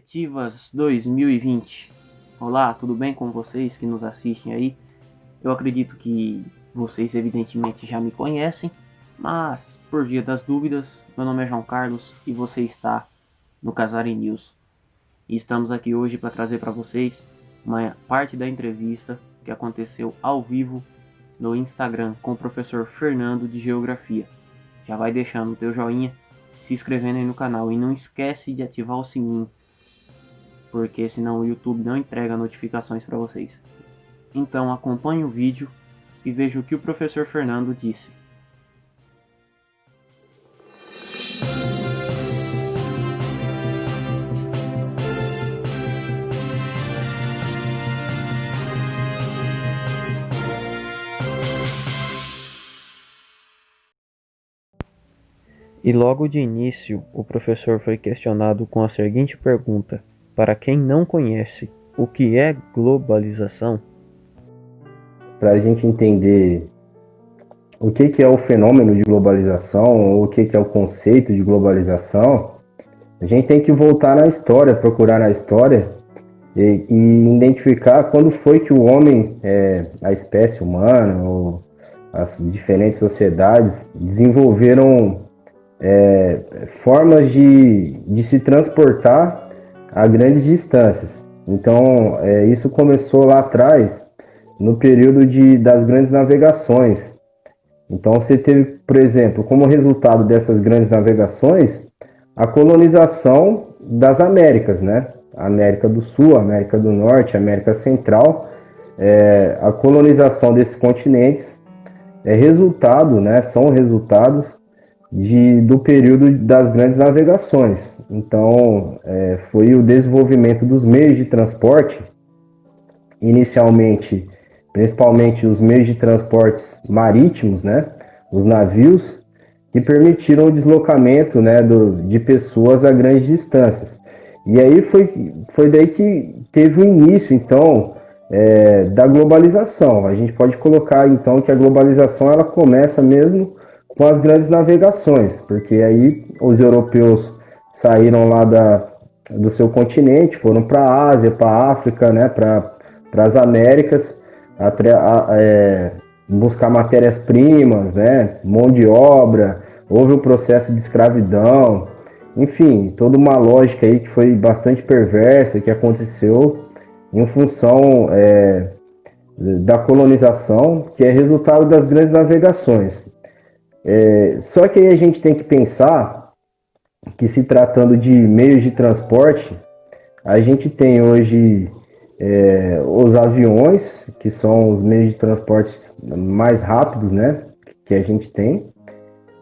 Perspectivas 2020. Olá, tudo bem com vocês que nos assistem aí? Eu acredito que vocês evidentemente já me conhecem, mas por via das dúvidas, meu nome é João Carlos e você está no Casari News. E estamos aqui hoje para trazer para vocês uma parte da entrevista que aconteceu ao vivo no Instagram com o professor Fernando de Geografia. Já vai deixando o teu joinha, se inscrevendo aí no canal e não esquece de ativar o sininho, porque senão o YouTube não entrega notificações para vocês. Então acompanhe o vídeo e veja o que o professor Fernando disse. E logo de início, o professor foi questionado com a seguinte pergunta: para quem não conhece, o que é globalização? Para a gente entender o que é o fenômeno de globalização, ou o que é o conceito de globalização, a gente tem que voltar na história, procurar na história e identificar quando foi que o homem, a espécie humana, ou as diferentes sociedades desenvolveram formas de se transportar a grandes distâncias. Então, isso começou lá atrás, no período das grandes navegações. Então, você teve, por exemplo, como resultado dessas grandes navegações, a colonização das Américas, né? A América do Sul, a América do Norte, a América Central. A colonização desses continentes são resultados do período das grandes navegações. Então, foi o desenvolvimento dos meios de transporte, inicialmente, principalmente os meios de transportes marítimos, né, os navios, que permitiram o deslocamento, né, de pessoas a grandes distâncias. E aí foi daí que teve o início, então, da globalização. A gente pode colocar, então, que a globalização ela começa mesmo com as grandes navegações, porque aí os europeus saíram lá do seu continente, foram para a Ásia, para a África, né, para as Américas, buscar matérias-primas, né, mão de obra, houve o processo de escravidão, enfim, toda uma lógica aí que foi bastante perversa, que aconteceu em função da colonização, que é resultado das grandes navegações. Só que aí a gente tem que pensar que, se tratando de meios de transporte, a gente tem hoje os aviões, que são os meios de transporte mais rápidos, né, que a gente tem,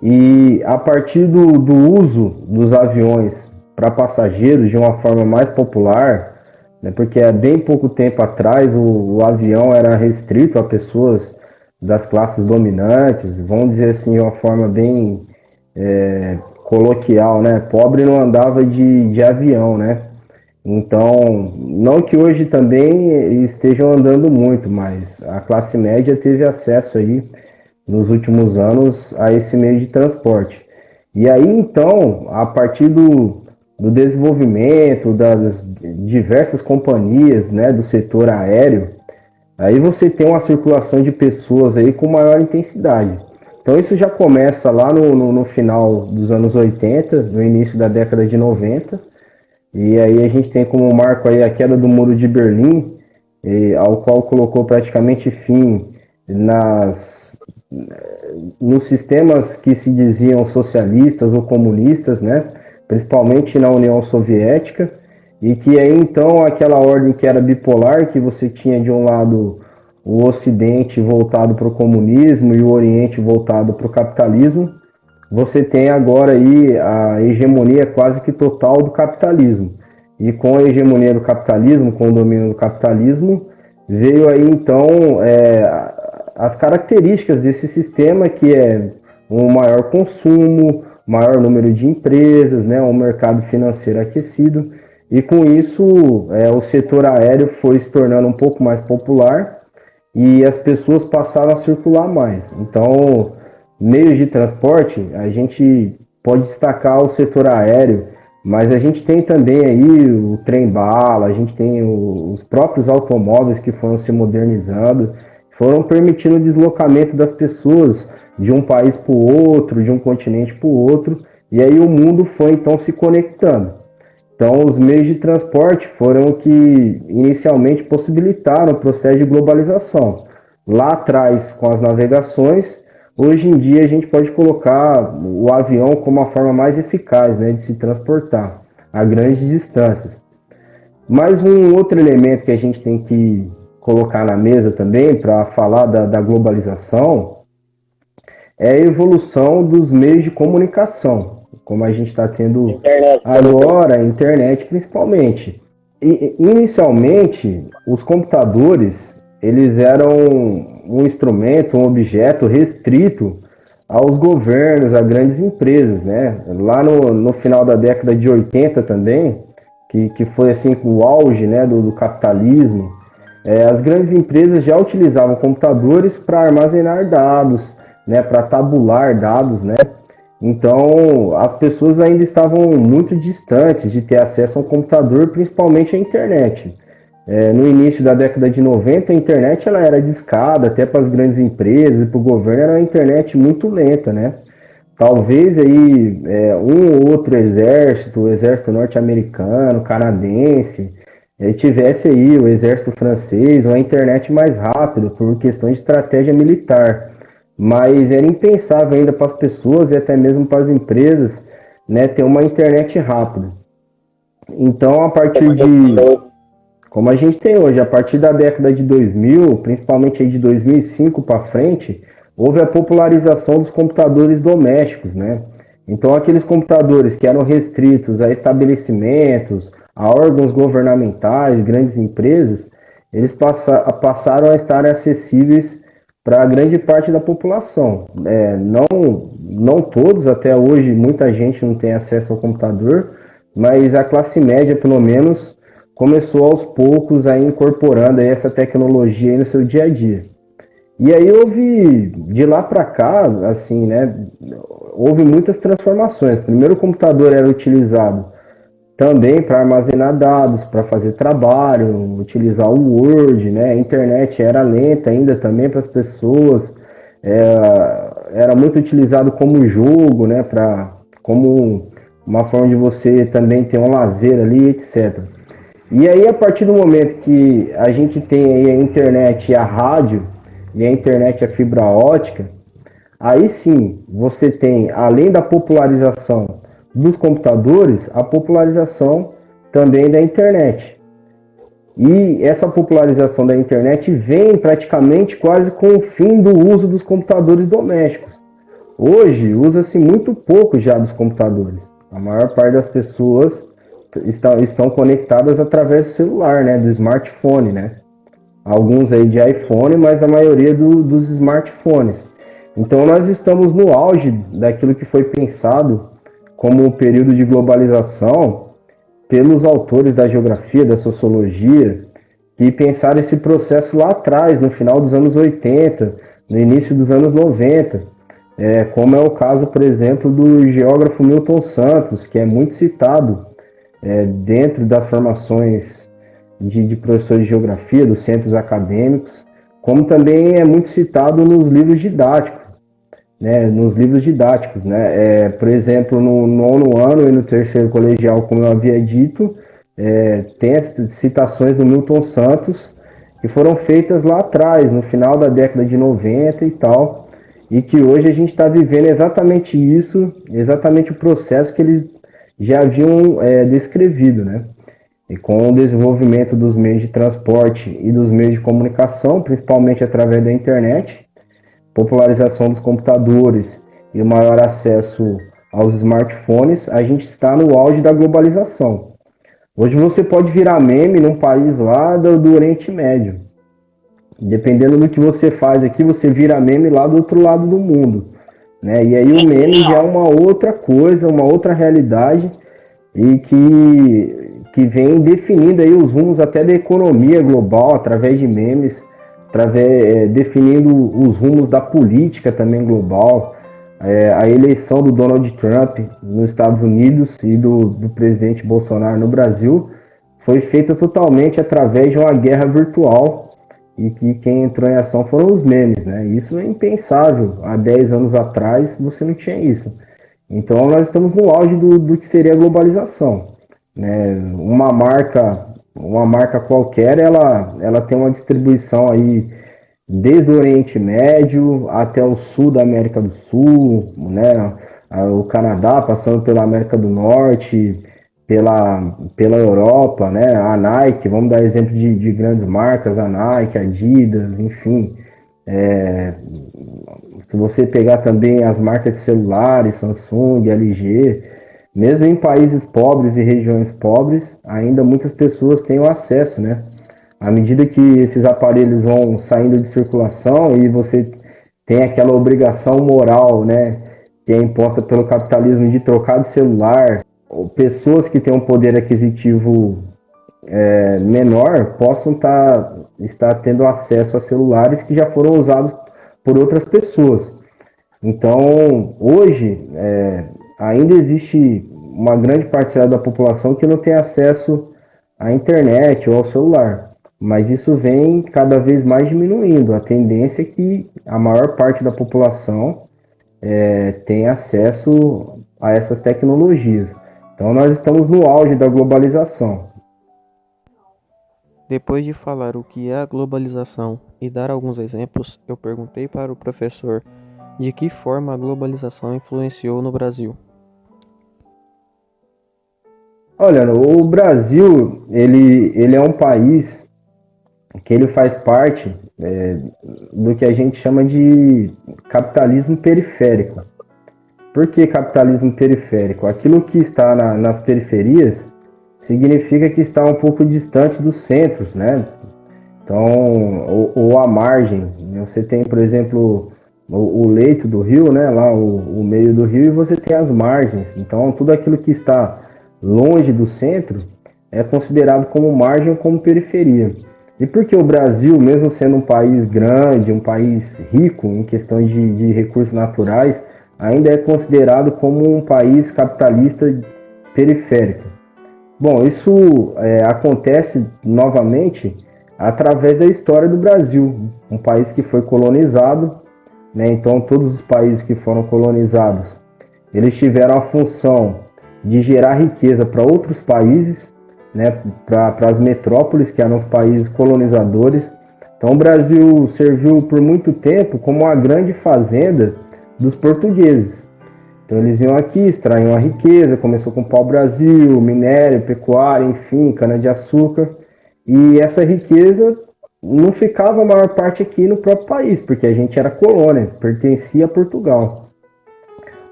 e a partir do uso dos aviões para passageiros de uma forma mais popular, né, porque há bem pouco tempo atrás o avião era restrito a pessoas das classes dominantes, vamos dizer assim, de uma forma bem coloquial, né? Pobre não andava de avião, né? Então, não que hoje também estejam andando muito, mas a classe média teve acesso aí, nos últimos anos, a esse meio de transporte. E aí, então, a partir do desenvolvimento das diversas companhias, né, do setor aéreo, aí você tem uma circulação de pessoas aí com maior intensidade. Então isso já começa lá no final dos anos 80, no início da década de 90, e aí a gente tem como marco aí a queda do Muro de Berlim, ao qual colocou praticamente fim nos sistemas que se diziam socialistas ou comunistas, né? Principalmente na União Soviética, e que aí então aquela ordem que era bipolar, que você tinha de um lado o Ocidente voltado para o comunismo e o Oriente voltado para o capitalismo, você tem agora aí a hegemonia quase que total do capitalismo. E com a hegemonia do capitalismo, com o domínio do capitalismo, veio aí então as características desse sistema, que é um maior consumo, maior número de empresas, né, um mercado financeiro aquecido. E com isso, o setor aéreo foi se tornando um pouco mais popular e as pessoas passaram a circular mais. Então, meios de transporte, a gente pode destacar o setor aéreo, Mas a gente tem também aí o trem-bala, a gente tem os próprios automóveis que foram se modernizando, foram permitindo o deslocamento das pessoas de um país para o outro, de um continente para o outro, e aí o mundo foi então se conectando. Então os meios de transporte foram o que inicialmente possibilitaram o processo de globalização. Lá atrás, com as navegações, hoje em dia a gente pode colocar o avião como a forma mais eficaz, né, de se transportar a grandes distâncias. Mas um outro elemento que a gente tem que colocar na mesa também para falar da globalização é a evolução dos meios de comunicação, como a gente está tendo internet, agora, a internet principalmente. Inicialmente, os computadores eles eram um instrumento, um objeto restrito aos governos, a grandes empresas, né? Lá no final da década de 80 também, que foi assim o auge, né, do capitalismo, as grandes empresas já utilizavam computadores para armazenar dados, né, para tabular dados, né? Então as pessoas ainda estavam muito distantes de ter acesso ao computador, principalmente à internet. No início da década de 90, a internet ela era discada até para as grandes empresas e para o governo, era uma internet muito lenta, né? Talvez aí um ou outro exército, o exército norte-americano, canadense, tivesse aí o exército francês, uma internet mais rápida por questões de estratégia militar. Mas era impensável ainda para as pessoas e até mesmo para as empresas, né, ter uma internet rápida. Então, a partir de... como a gente tem hoje, a partir da década de 2000, principalmente aí de 2005 para frente, houve a popularização dos computadores domésticos, né? Então, aqueles computadores que eram restritos a estabelecimentos, a órgãos governamentais, grandes empresas, eles passaram a estar acessíveis para a grande parte da população. Não todos, até hoje, muita gente não tem acesso ao computador, mas a classe média, pelo menos, começou aos poucos a ir incorporando aí essa tecnologia aí no seu dia a dia. E aí houve, de lá para cá, assim, né, houve muitas transformações. Primeiro, o computador era utilizado também para armazenar dados, para fazer trabalho, utilizar o Word, né? A internet era lenta ainda também para as pessoas, era muito utilizado como jogo, né? Como uma forma de você também ter um lazer ali, etc. E aí, a partir do momento que a gente tem aí a internet e a rádio, e a internet e a fibra ótica, aí sim você tem, além da popularização dos computadores, a popularização também da internet. E essa popularização da internet vem praticamente quase com o fim do uso dos computadores domésticos. Hoje, usa-se muito pouco já dos computadores. A maior parte das pessoas estão conectadas através do celular, né, do smartphone, né? Alguns aí de iPhone, mas a maioria dos smartphones. Então nós estamos no auge daquilo que foi pensado como o período de globalização pelos autores da geografia, da sociologia, que pensaram esse processo lá atrás, no final dos anos 80, no início dos anos 90, como é o caso, por exemplo, do geógrafo Milton Santos, que é muito citado dentro das formações de professores de geografia, dos centros acadêmicos, como também é muito citado nos livros didáticos, né? Por exemplo, no 9º ano e no 3º colegial, como eu havia dito, tem as citações do Milton Santos, que foram feitas lá atrás, no final da década de 90 e tal, e que hoje a gente está vivendo exatamente isso, exatamente o processo que eles já haviam descrevido, né? E com o desenvolvimento dos meios de transporte e dos meios de comunicação, principalmente através da internet, popularização dos computadores e o maior acesso aos smartphones, a gente está no auge da globalização. Hoje você pode virar meme num país lá do Oriente Médio. Dependendo do que você faz aqui, você vira meme lá do outro lado do mundo, né? E aí o meme já é uma outra coisa, uma outra realidade, e que vem definindo aí os rumos até da economia global através de memes, definindo os rumos da política também global. A eleição do Donald Trump nos Estados Unidos e do presidente Bolsonaro no Brasil foi feita totalmente através de uma guerra virtual e que quem entrou em ação foram os memes, né? Isso é impensável. Há 10 anos atrás você não tinha isso. Então nós estamos no auge do que seria a globalização, né? Uma marca qualquer, ela tem uma distribuição aí desde o Oriente Médio até o sul da América do Sul, né? O Canadá, passando pela América do Norte, pela Europa, né? A Nike, vamos dar exemplo de grandes marcas, a Nike, Adidas, enfim. Se você pegar também as marcas de celulares, Samsung, LG, mesmo em países pobres e regiões pobres, ainda muitas pessoas têm o acesso, né? À medida que esses aparelhos vão saindo de circulação e você tem aquela obrigação moral, né, que é imposta pelo capitalismo de trocar de celular, pessoas que têm um poder aquisitivo menor possam estar tendo acesso a celulares que já foram usados por outras pessoas. Então, hoje, ainda existe uma grande parcela da população que não tem acesso à internet ou ao celular. Mas isso vem cada vez mais diminuindo. A tendência é que a maior parte da população tenha acesso a essas tecnologias. Então nós estamos no auge da globalização. Depois de falar o que é a globalização e dar alguns exemplos, eu perguntei para o professor de que forma a globalização influenciou no Brasil. Olha, o Brasil, ele é um país que ele faz parte do que a gente chama de capitalismo periférico. Por que capitalismo periférico? Aquilo que está nas periferias significa que está um pouco distante dos centros, né? Então, ou à margem. Você tem, por exemplo, o leito do rio, né? Lá o meio do rio, e você tem as margens. Então, tudo aquilo que está longe do centro é considerado como margem ou como periferia. E por que o Brasil, mesmo sendo um país grande, um país rico em questões de recursos naturais, ainda é considerado como um país capitalista periférico? Bom, isso acontece novamente através da história do Brasil, um país que foi colonizado, né? Então todos os países que foram colonizados, eles tiveram a função de gerar riqueza para outros países, né? Para as metrópoles, que eram os países colonizadores. Então o Brasil serviu por muito tempo como uma grande fazenda dos portugueses. Então eles vinham aqui, extraíam a riqueza, começou com o pau-brasil, minério, pecuária, enfim, cana-de-açúcar. E essa riqueza não ficava a maior parte aqui no próprio país, porque a gente era colônia, pertencia a Portugal.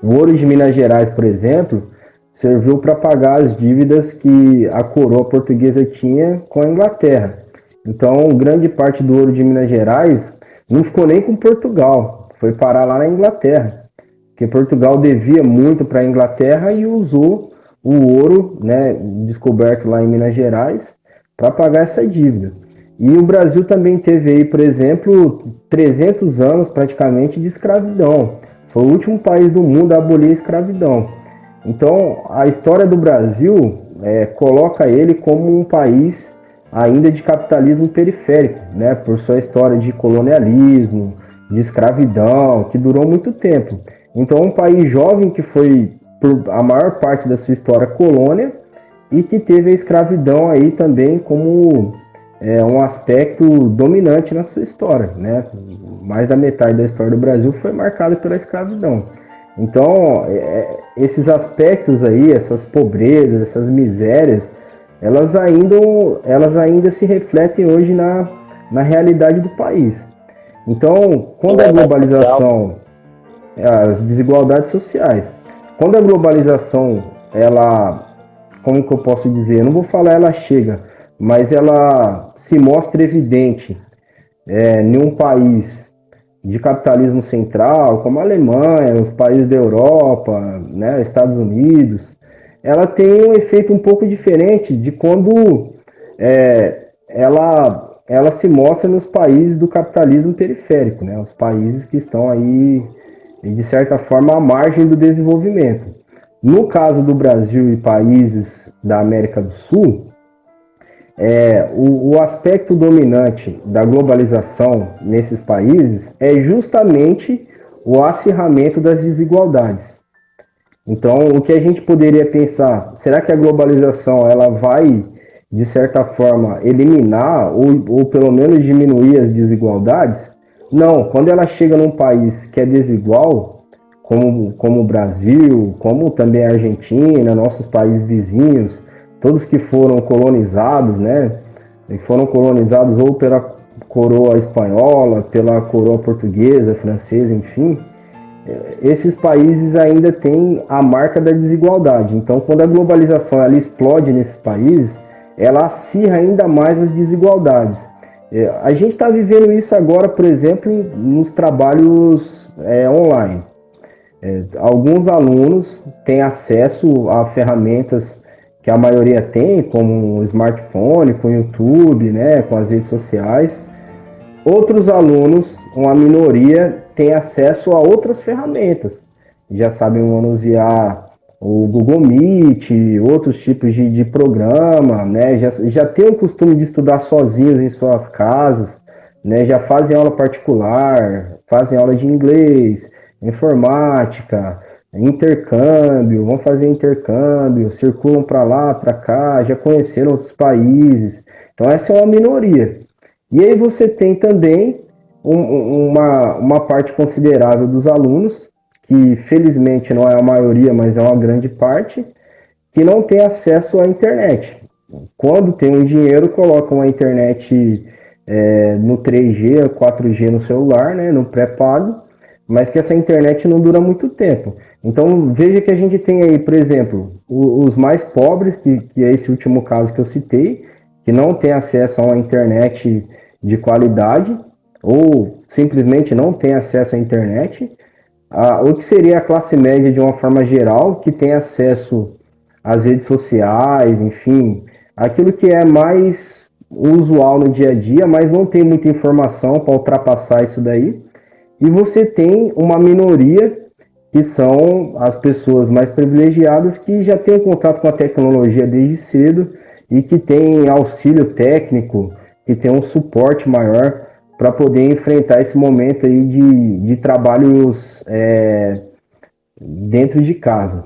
O ouro de Minas Gerais, por exemplo, serviu para pagar as dívidas que a coroa portuguesa tinha com a Inglaterra. Então, grande parte do ouro de Minas Gerais não ficou nem com Portugal, foi parar lá na Inglaterra. Porque Portugal devia muito para a Inglaterra e usou o ouro, né, descoberto lá em Minas Gerais para pagar essa dívida. E o Brasil também teve aí, por exemplo, 300 anos praticamente de escravidão. Foi o último país do mundo a abolir a escravidão. Então, a história do Brasil coloca ele como um país ainda de capitalismo periférico, né, por sua história de colonialismo, de escravidão, que durou muito tempo. Então, um país jovem que foi, por a maior parte da sua história, colônia, e que teve a escravidão aí também como um aspecto dominante na sua história, né? Mais da metade da história do Brasil foi marcada pela escravidão. Então, esses aspectos aí, essas pobrezas, essas misérias, elas ainda se refletem hoje na realidade do país. Então, quando a globalização, as desigualdades sociais, quando a globalização, como que eu posso dizer? Eu não vou falar ela chega, mas ela se mostra evidente em um país de capitalismo central, como a Alemanha, os países da Europa, né, Estados Unidos, ela tem um efeito um pouco diferente de quando ela se mostra nos países do capitalismo periférico, né, os países que estão aí e, de certa forma, à margem do desenvolvimento. No caso do Brasil e países da América do Sul, o aspecto dominante da globalização nesses países é justamente o acirramento das desigualdades. Então, o que a gente poderia pensar, será que a globalização ela vai, de certa forma, eliminar ou pelo menos diminuir as desigualdades? Não, quando ela chega num país que é desigual, como o Brasil, como também a Argentina, nossos países vizinhos, todos que foram colonizados, né? E foram colonizados ou pela coroa espanhola, pela coroa portuguesa, francesa, enfim. Esses países ainda têm a marca da desigualdade. Então, quando a globalização ela explode nesses países, ela acirra ainda mais as desigualdades. A gente está vivendo isso agora, por exemplo, nos trabalhos online. Alguns alunos têm acesso a ferramentas que a maioria tem, como o smartphone, com o YouTube, né, com as redes sociais. Outros alunos, uma minoria, tem acesso a outras ferramentas. Já sabem manusear o Google Meet, outros tipos de programa, né? Já tem o costume de estudar sozinhos em suas casas, né? Já fazem aula particular, fazem aula de inglês, informática, intercâmbio, vão fazer intercâmbio, circulam para lá, para cá, já conheceram outros países. Então essa é uma minoria. E aí você tem também uma parte considerável dos alunos, que felizmente não é a maioria, mas é uma grande parte, que não tem acesso à internet. Quando tem um dinheiro, colocam a internet no 3G, 4G no celular, né, no pré-pago, mas que essa internet não dura muito tempo. Então veja que a gente tem aí, por exemplo, os mais pobres, que é esse último caso que eu citei, que não tem acesso a uma internet de qualidade, ou simplesmente não tem acesso à internet, o que seria a classe média de uma forma geral, que tem acesso às redes sociais, enfim, aquilo que é mais usual no dia a dia, mas não tem muita informação para ultrapassar isso daí. E você tem uma minoria, que são as pessoas mais privilegiadas, que já têm contato com a tecnologia desde cedo e que têm auxílio técnico, que tem um suporte maior para poder enfrentar esse momento aí de trabalhos dentro de casa.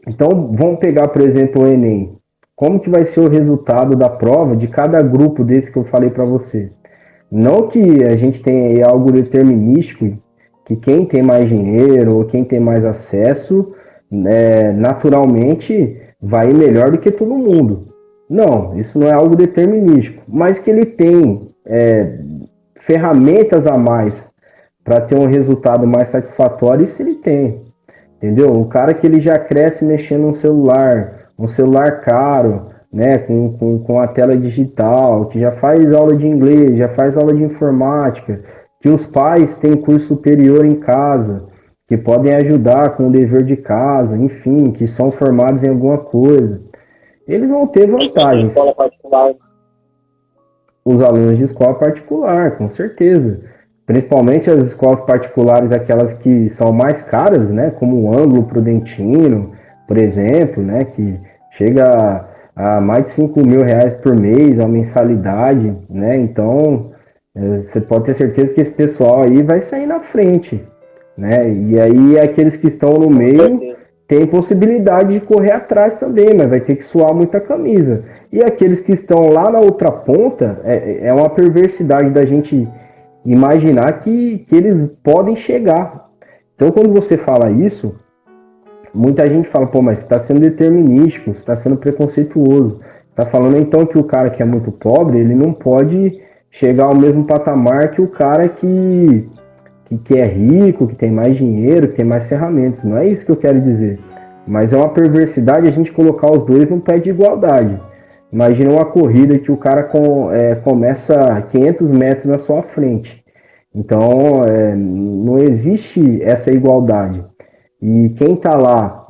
Então, vamos pegar, por exemplo, o Enem. Como que vai ser o resultado da prova de cada grupo desse que eu falei para você? Não que a gente tenha algo determinístico, que quem tem mais dinheiro ou quem tem mais acesso, naturalmente vai melhor do que todo mundo. Não, isso não é algo determinístico, mas que ele tem ferramentas a mais para ter um resultado mais satisfatório, isso ele tem, entendeu? O cara que ele já cresce mexendo um celular caro, né, com a tela digital, que já faz aula de inglês, já faz aula de informática, que os pais têm curso superior em casa, que podem ajudar com o dever de casa, enfim, que são formados em alguma coisa. Eles vão ter vantagens. Os alunos de escola particular, com certeza. Principalmente as escolas particulares, aquelas que são mais caras, né, como o Ângulo Prudentino, por exemplo, né, que chega a mais de 5 mil reais por mês, a mensalidade, né, então você pode ter certeza que esse pessoal aí vai sair na frente, né, e aí aqueles que estão no meio tem possibilidade de correr atrás também, mas vai ter que suar muita camisa. E aqueles que estão lá na outra ponta, é uma perversidade da gente imaginar que eles podem chegar. Então, quando você fala isso, muita gente fala, pô, mas você está sendo determinístico, você está sendo preconceituoso. Está falando então que o cara que é muito pobre, ele não pode chegar ao mesmo patamar que o cara que é rico, que tem mais dinheiro, que tem mais ferramentas. Não é isso que eu quero dizer. Mas é uma perversidade a gente colocar os dois num pé de igualdade. Imagina uma corrida que o cara começa 500 metros na sua frente. Então, não existe essa igualdade. E quem está lá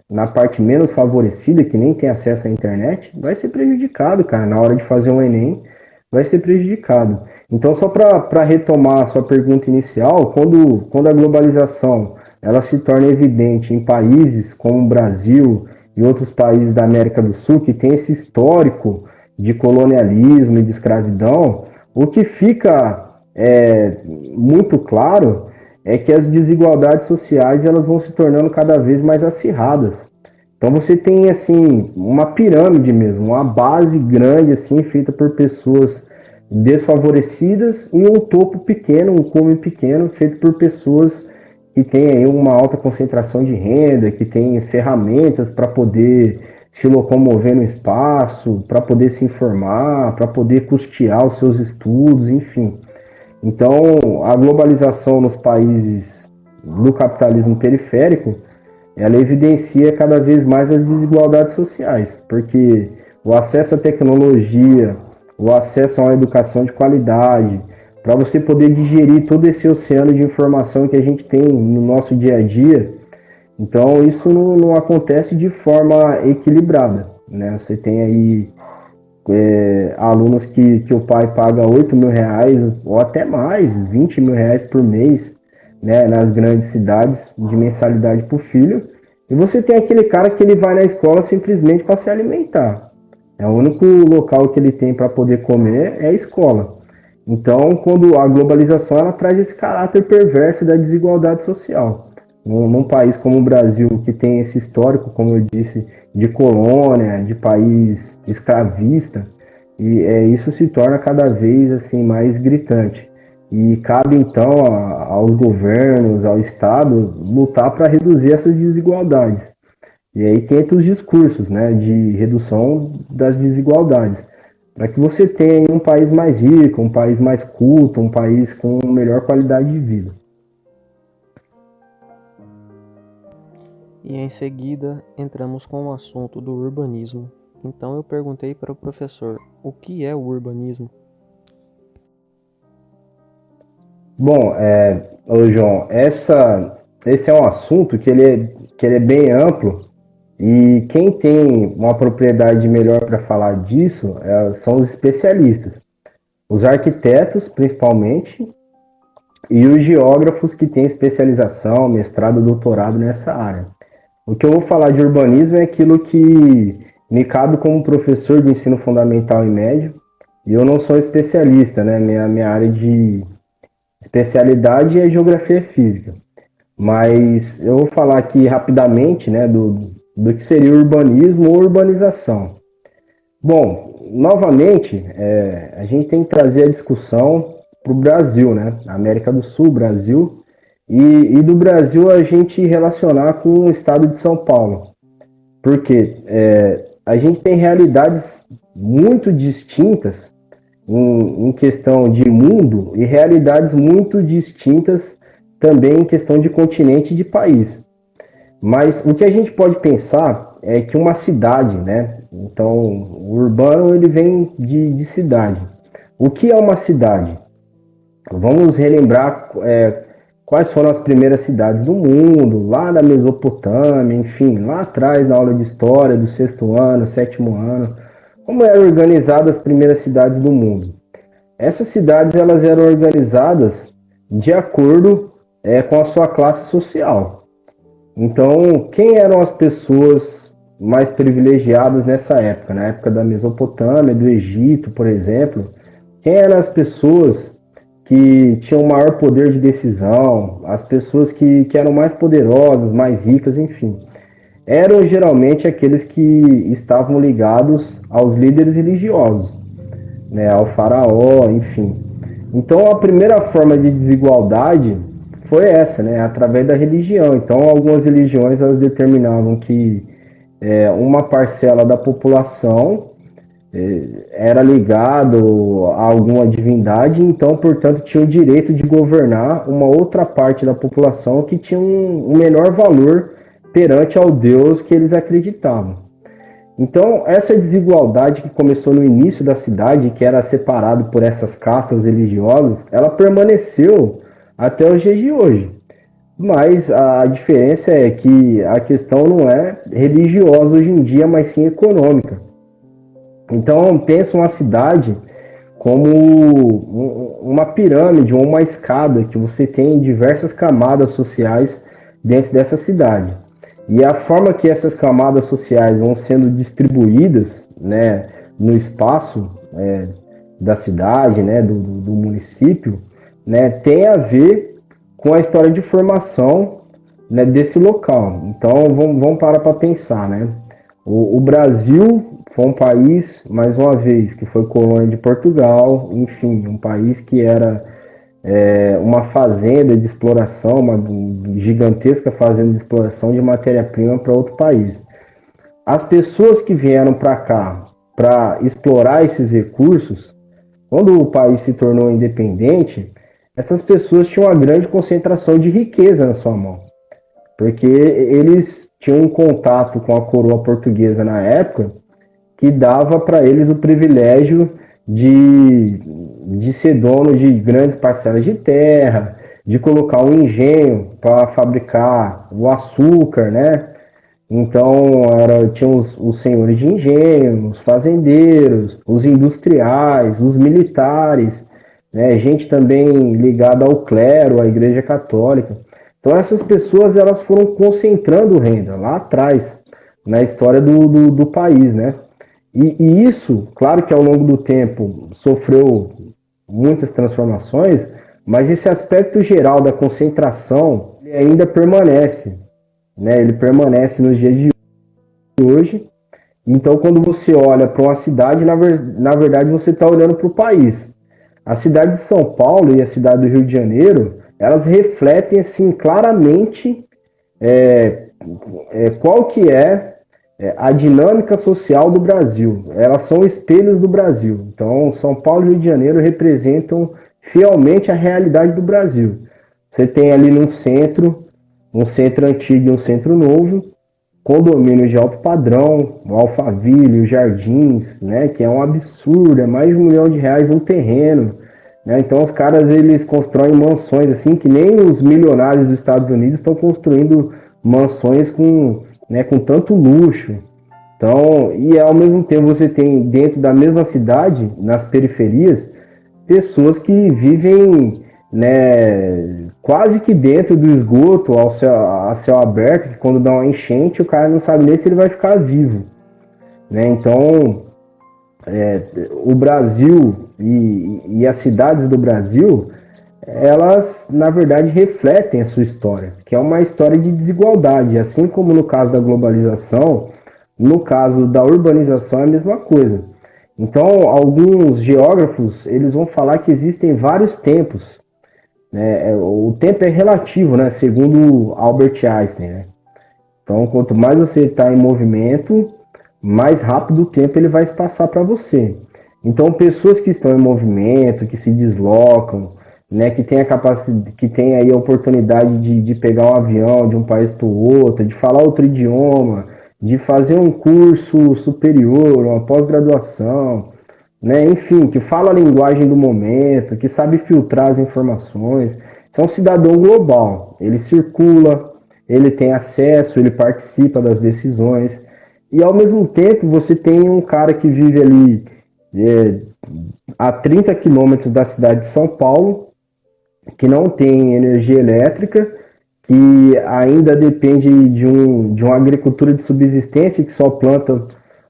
na parte menos favorecida, que nem tem acesso à internet, vai ser prejudicado, cara, na hora de fazer um Enem. vai ser prejudicado. Então, só para retomar a sua pergunta inicial, quando a globalização ela se torna evidente em países como o Brasil e outros países da América do Sul, que tem esse histórico de colonialismo e de escravidão, o que fica muito claro é que as desigualdades sociais elas vão se tornando cada vez mais acirradas. Então você tem assim uma pirâmide mesmo, uma base grande assim feita por pessoas desfavorecidas e um topo pequeno, um cume pequeno feito por pessoas que têm aí uma alta concentração de renda, que têm ferramentas para poder se locomover no espaço, para poder se informar, para poder custear os seus estudos, enfim. Então, a globalização nos países do capitalismo periférico, ela evidencia cada vez mais as desigualdades sociais, porque o acesso à tecnologia, o acesso a uma educação de qualidade, para você poder digerir todo esse oceano de informação que a gente tem no nosso dia a dia, então isso não acontece de forma equilibrada, né? Você tem aí alunos que o pai paga R$ 8.000 ou até mais, R$ 20.000 por mês, né, nas grandes cidades de mensalidade para o filho, e você tem aquele cara que ele vai na escola simplesmente para se alimentar. O único local que ele tem para poder comer é a escola. Então, quando a globalização ela traz esse caráter perverso da desigualdade social. Num país como o Brasil, que tem esse histórico, como eu disse, de colônia, de país escravista, e isso se torna cada vez assim mais gritante. E cabe então aos governos, ao Estado, lutar para reduzir essas desigualdades. E aí que entra os discursos, né, de redução das desigualdades, para que você tenha um país mais rico, um país mais culto, um país com melhor qualidade de vida. E em seguida entramos com o assunto do urbanismo. Então eu perguntei para o professor, o que é o urbanismo? Bom, João, esse é um assunto que ele é bem amplo e quem tem uma propriedade melhor para falar disso são os especialistas, os arquitetos principalmente e os geógrafos que têm especialização, mestrado, doutorado nessa área. O que eu vou falar de urbanismo é aquilo que me cabe como professor de ensino fundamental e médio, e eu não sou especialista, né? Minha área de especialidade é geografia física. Mas eu vou falar aqui rapidamente, né, do que seria urbanismo ou urbanização. Bom, novamente, a gente tem que trazer a discussão para o Brasil, né? América do Sul, Brasil, e do Brasil a gente relacionar com o estado de São Paulo. Porque a gente tem realidades muito distintas em questão de mundo e realidades muito distintas também em questão de continente e de país. Mas o que a gente pode pensar é que uma cidade, né? Então, o urbano ele vem de cidade. O que é uma cidade? Vamos relembrar quais foram as primeiras cidades do mundo, lá da Mesopotâmia, enfim, lá atrás na aula de história do 6º ano, 7º ano, como eram organizadas as primeiras cidades do mundo. Essas cidades elas eram organizadas de acordo com a sua classe social. Então, quem eram as pessoas mais privilegiadas nessa época? Na época da Mesopotâmia, do Egito, por exemplo, quem eram as pessoas que tinham maior poder de decisão, as pessoas que eram mais poderosas, mais ricas, enfim? Eram geralmente aqueles que estavam ligados aos líderes religiosos, né, ao faraó, enfim. Então, a primeira forma de desigualdade foi essa, né, através da religião. Então, algumas religiões elas determinavam que uma parcela da população era ligado a alguma divindade, então, portanto, tinha o direito de governar uma outra parte da população que tinha um menor valor perante ao Deus que eles acreditavam. Então, essa desigualdade que começou no início da cidade, que era separado por essas castas religiosas, ela permaneceu até os dias de hoje. Mas a diferença é que a questão não é religiosa hoje em dia, mas sim econômica. Então, pensa uma cidade como uma pirâmide ou uma escada que você tem diversas camadas sociais dentro dessa cidade. E a forma que essas camadas sociais vão sendo distribuídas, né, no espaço da cidade, né, do município, né, tem a ver com a história de formação, né, desse local. Então vamos parar para pensar, né? O Brasil foi um país, mais uma vez, que foi colônia de Portugal, enfim, um país que era uma fazenda de exploração, uma gigantesca fazenda de exploração de matéria-prima para outro país. As pessoas que vieram para cá para explorar esses recursos, quando o país se tornou independente, essas pessoas tinham uma grande concentração de riqueza na sua mão, porque eles tinham um contato com a coroa portuguesa na época que dava para eles o privilégio de ser dono de grandes parcelas de terra, de colocar um engenho para fabricar o açúcar, né? Então, tinha os senhores de engenho, os fazendeiros, os industriais, os militares, né? Gente também ligada ao clero, à Igreja Católica. Então, essas pessoas elas foram concentrando renda lá atrás, na história do país, né? E isso, claro que ao longo do tempo sofreu muitas transformações, mas esse aspecto geral da concentração ainda permanece, né? Ele permanece nos dias de hoje. Então, quando você olha para uma cidade, na verdade você está olhando para o país. A cidade de São Paulo e a cidade do Rio de Janeiro, elas refletem assim claramente qual que é a dinâmica social do Brasil. Elas são espelhos do Brasil. Então, São Paulo e Rio de Janeiro representam fielmente a realidade do Brasil. Você tem ali um centro antigo e um centro novo, condomínios de alto padrão, o Alphaville, os Jardins, né, que é um absurdo, é mais de R$ 1 milhão um terreno, né? Então os caras eles constroem mansões assim que nem os milionários dos Estados Unidos estão construindo mansões com tanto luxo. Então, e ao mesmo tempo você tem dentro da mesma cidade, nas periferias, pessoas que vivem, né, quase que dentro do esgoto, a céu aberto, que quando dá uma enchente, o cara não sabe nem se ele vai ficar vivo, né? Então, o Brasil e as cidades do Brasil, elas, na verdade, refletem a sua história, que é uma história de desigualdade, assim como no caso da globalização, no caso da urbanização é a mesma coisa. Então, alguns geógrafos, eles vão falar que existem vários tempos, né? O tempo é relativo, né? Segundo Albert Einstein, né? Então, quanto mais você está em movimento, mais rápido o tempo ele vai se passar para você. Então, pessoas que estão em movimento, que se deslocam, né, que tem a capacidade, que tem aí a oportunidade de pegar um avião de um país para o outro, de falar outro idioma, de fazer um curso superior, uma pós-graduação, né, enfim, que fala a linguagem do momento, que sabe filtrar as informações. Isso é um cidadão global. Ele circula, ele tem acesso, ele participa das decisões. E ao mesmo tempo você tem um cara que vive ali a 30 quilômetros da cidade de São Paulo, que não tem energia elétrica, que ainda depende de uma agricultura de subsistência, que só planta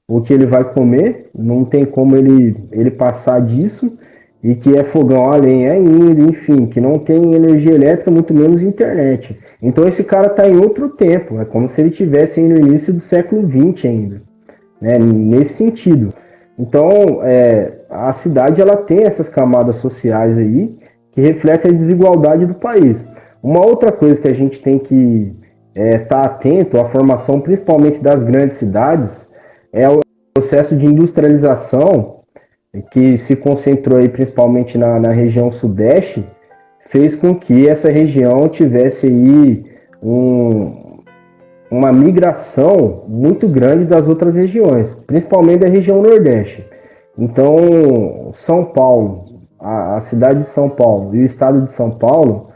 o que ele vai comer, não tem como ele passar disso, e que é fogão a lenha ainda, enfim, que não tem energia elétrica, muito menos internet. Então esse cara está em outro tempo, é como se ele estivesse no início do século XX ainda, né, nesse sentido. Então, a cidade ela tem essas camadas sociais aí, que refletem a desigualdade do país. Uma outra coisa que a gente tem que estar atento à formação, principalmente das grandes cidades, é o processo de industrialização que se concentrou aí principalmente na região sudeste, fez com que essa região tivesse aí uma migração muito grande das outras regiões, principalmente da região nordeste. Então, São Paulo, a cidade de São Paulo e o estado de São Paulo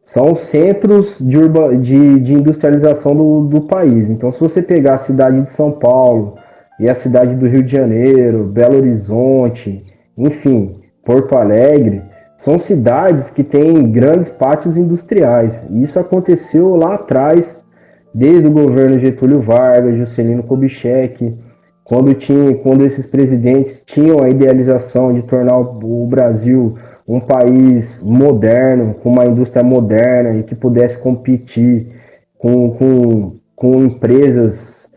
são centros de industrialização do país. Então, se você pegar a cidade de São Paulo, e a cidade do Rio de Janeiro, Belo Horizonte, enfim, Porto Alegre, são cidades que têm grandes pátios industriais. E isso aconteceu lá atrás, desde o governo Getúlio Vargas, Juscelino Kubitschek, quando esses presidentes tinham a idealização de tornar o Brasil um país moderno, com uma indústria moderna e que pudesse competir com empresas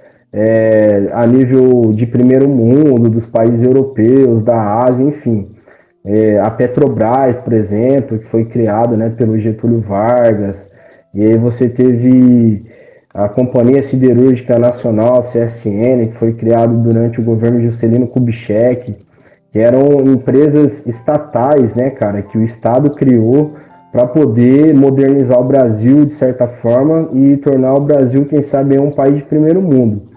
a nível de primeiro mundo, dos países europeus, da Ásia, enfim. A Petrobras, por exemplo, que foi criada, né, pelo Getúlio Vargas, e aí você teve a Companhia Siderúrgica Nacional, a CSN, que foi criada durante o governo Juscelino Kubitschek, que eram empresas estatais, né, cara, que o Estado criou para poder modernizar o Brasil de certa forma e tornar o Brasil, quem sabe, um país de primeiro mundo.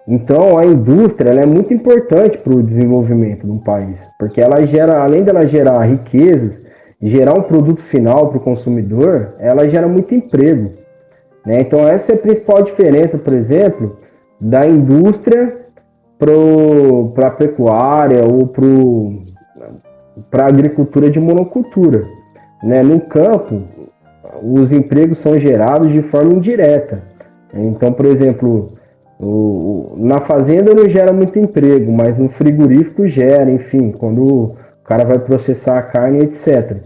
Então, a indústria ela é muito importante para o desenvolvimento de um país, porque ela gera, além dela gerar riquezas, gerar um produto final para o consumidor, ela gera muito emprego, né? Então, essa é a principal diferença, por exemplo, da indústria para a pecuária ou para a agricultura de monocultura, né? No campo, os empregos são gerados de forma indireta. Então, por exemplo, na fazenda não gera muito emprego, mas no frigorífico gera, enfim, quando o cara vai processar a carne, etc.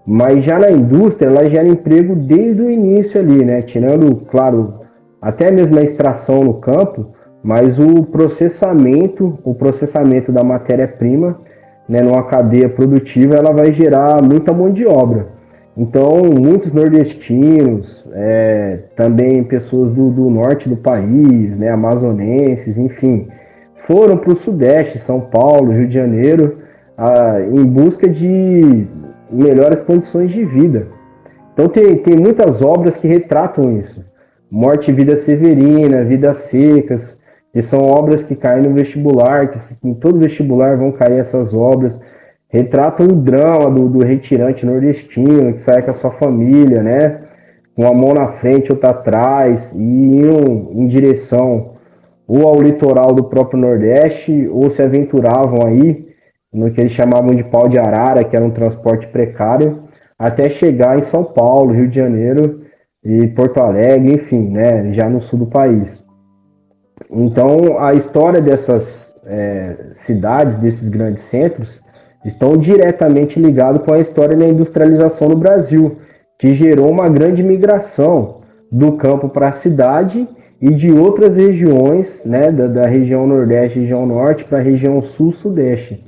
Mas já na indústria, ela gera emprego desde o início ali, né? Tirando, claro, até mesmo a extração no campo, mas o processamento da matéria-prima, né, numa cadeia produtiva, ela vai gerar muita mão de obra. Então, muitos nordestinos, também pessoas do norte do país, né, amazonenses, enfim, foram para o Sudeste, São Paulo, Rio de Janeiro, em busca de melhores condições de vida. Então, tem muitas obras que retratam isso. Morte e Vida Severina, Vidas Secas, que são obras que caem no vestibular, que em todo vestibular vão cair essas obras. Retratam o drama do retirante nordestino, que sai com a sua família, né? Com a mão na frente, outra atrás, e iam em direção ou ao litoral do próprio Nordeste, ou se aventuravam aí no que eles chamavam de pau de arara, que era um transporte precário, até chegar em São Paulo, Rio de Janeiro e Porto Alegre, enfim, né? Já no sul do país. Então, a história dessas cidades, desses grandes centros, estão diretamente ligados com a história da industrialização no Brasil, que gerou uma grande migração do campo para a cidade e de outras regiões, né, da região Nordeste e região Norte para a região Sul-Sudeste.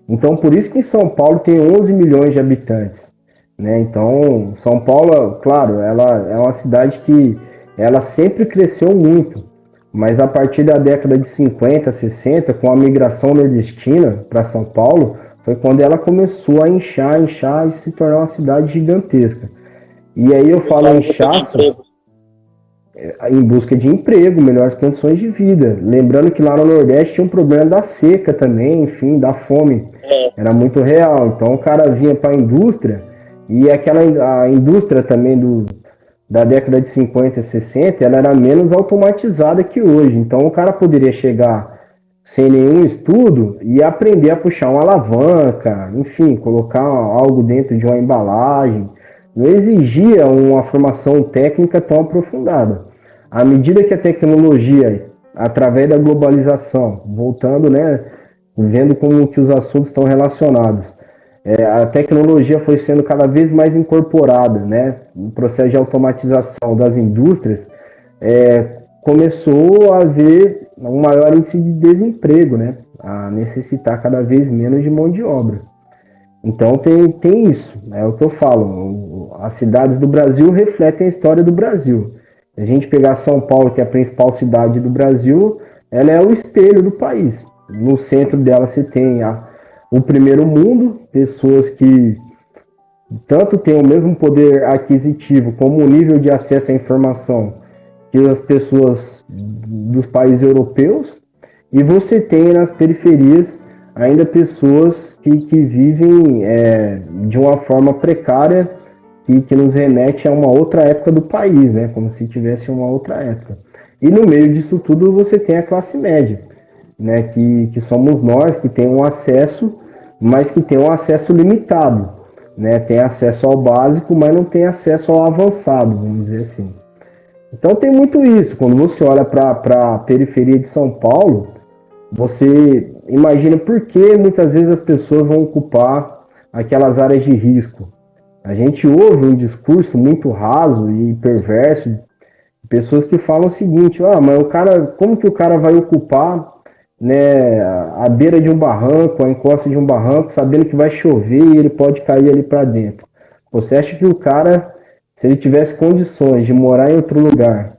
Então, por isso que São Paulo tem 11 milhões de habitantes, né? Então, São Paulo, claro, ela é uma cidade que ela sempre cresceu muito, mas a partir da década de 50, 60, com a migração nordestina para São Paulo, foi quando ela começou a inchar e se tornar uma cidade gigantesca. E aí eu falo inchaço em busca de emprego, melhores condições de vida. Lembrando que lá no Nordeste tinha um problema da seca também, enfim, da fome. Era muito real. Então o cara vinha para a indústria, e a indústria também da década de 50 e 60, ela era menos automatizada que hoje. Então o cara poderia chegar sem nenhum estudo e aprender a puxar uma alavanca, enfim, colocar algo dentro de uma embalagem. Não exigia uma formação técnica tão aprofundada. À medida que a tecnologia, através da globalização, voltando, né, vendo como que os assuntos estão relacionados, a tecnologia foi sendo cada vez mais incorporada, né, no processo de automatização das indústrias, começou a haver um maior índice de desemprego, né, a necessitar cada vez menos de mão de obra. Então tem isso, é o que eu falo, as cidades do Brasil refletem a história do Brasil. Se a gente pegar São Paulo, que é a principal cidade do Brasil, ela é o espelho do país. No centro dela se tem o primeiro mundo, pessoas que tanto têm o mesmo poder aquisitivo como o nível de acesso à informação que as pessoas dos países europeus, e você tem nas periferias ainda pessoas que vivem de uma forma precária e que nos remete a uma outra época do país, né? Como se tivesse uma outra época. E no meio disso tudo você tem a classe média, né, que somos nós, que tem um acesso, mas que tem um acesso limitado, né, tem acesso ao básico, mas não tem acesso ao avançado, vamos dizer assim. Então tem muito isso, quando você olha para a periferia de São Paulo, você imagina por que muitas vezes as pessoas vão ocupar aquelas áreas de risco. A gente ouve um discurso muito raso e perverso de pessoas que falam o seguinte: mas o cara, como que o cara vai ocupar, né, a beira de um barranco, a encosta de um barranco, sabendo que vai chover e ele pode cair ali para dentro? Você acha que o cara, se ele tivesse condições de morar em outro lugar,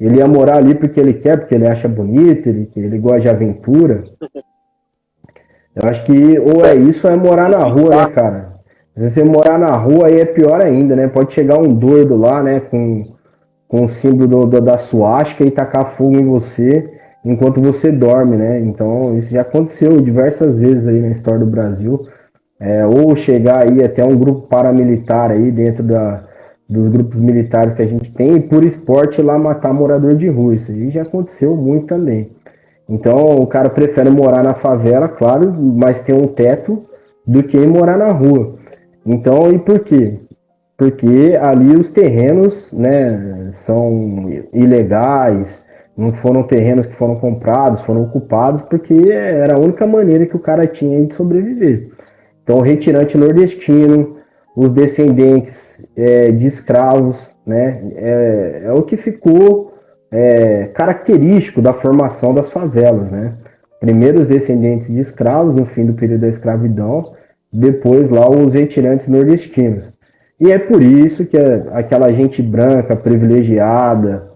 ele ia morar ali porque ele quer, porque ele acha bonito, ele gosta de aventura? Eu acho que ou é isso ou é morar na rua, né, cara? Se você morar na rua, aí é pior ainda, né? Pode chegar um doido lá, né, com o símbolo da suástica e tacar fogo em você enquanto você dorme, né? Então, isso já aconteceu diversas vezes aí na história do Brasil. Ou chegar aí até um grupo paramilitar aí dentro dos grupos militares que a gente tem e por esporte lá matar morador de rua. Isso aí já aconteceu muito também. Então, o cara prefere morar na favela, claro, mas ter um teto do que morar na rua. Então, e por quê? Porque ali os terrenos, né, são ilegais, não foram terrenos que foram comprados, foram ocupados, porque era a única maneira que o cara tinha de sobreviver. Então, o retirante nordestino, os descendentes de escravos, né, é o que ficou característico da formação das favelas, né? Primeiro os descendentes de escravos no fim do período da escravidão, depois lá os retirantes nordestinos. E é por isso que aquela gente branca, privilegiada,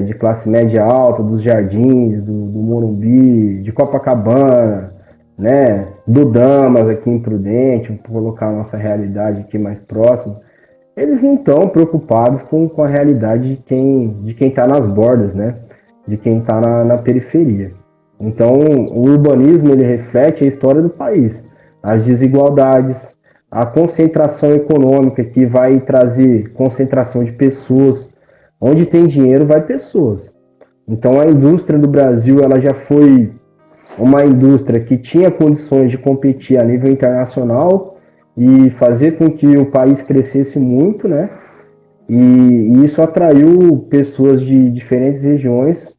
de classe média alta, dos Jardins, do Morumbi, de Copacabana, né, do Damas aqui em Prudente, vou colocar a nossa realidade aqui mais próxima, eles não estão preocupados com a realidade de quem está nas bordas, né, de quem está na periferia. Então, o urbanismo ele reflete a história do país, as desigualdades, a concentração econômica que vai trazer concentração de pessoas. Onde tem dinheiro vai pessoas. Então a indústria do Brasil ela já foi uma indústria que tinha condições de competir a nível internacional e fazer com que o país crescesse muito, né? E isso atraiu pessoas de diferentes regiões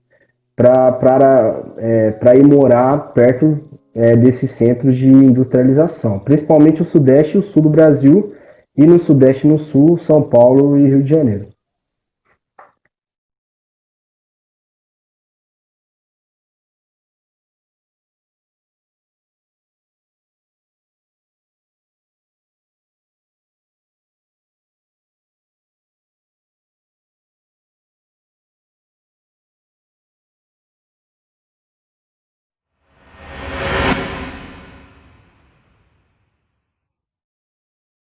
para ir morar perto desses centros de industrialização, principalmente o Sudeste e o Sul do Brasil, e no Sudeste e no Sul, São Paulo e Rio de Janeiro.